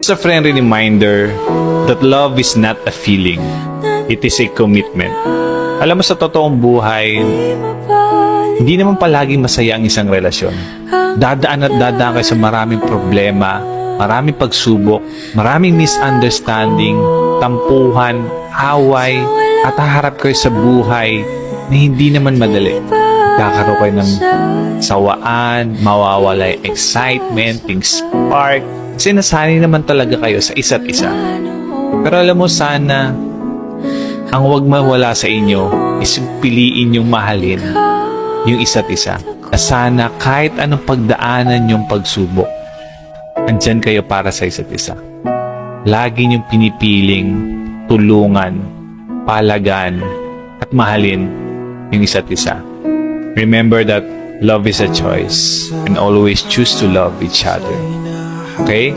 It's a friendly reminder that love is not a feeling. It is a commitment. Alam mo, sa totoong buhay, hindi naman palaging masaya ang isang relasyon. Dadaan at dadaan kayo sa maraming problema, maraming pagsubok, maraming misunderstanding, tampuhan, away, at haharap kayo sa buhay na hindi naman madali. Kakaroon kayo ng sawaan, mawawala yung excitement, yung spark. Kasi nasanay naman talaga kayo sa isa't isa. Pero alam mo, sana ang huwag mawala sa inyo is piliin yung mahalin yung isa't isa. Na sana kahit anong pagdaanan yung pagsubok, andyan kayo para sa isa't isa. Lagi niyong pinipiling tulungan, palagan, at mahalin yung isa't isa. Remember that love is a choice and always choose to love each other. Okay?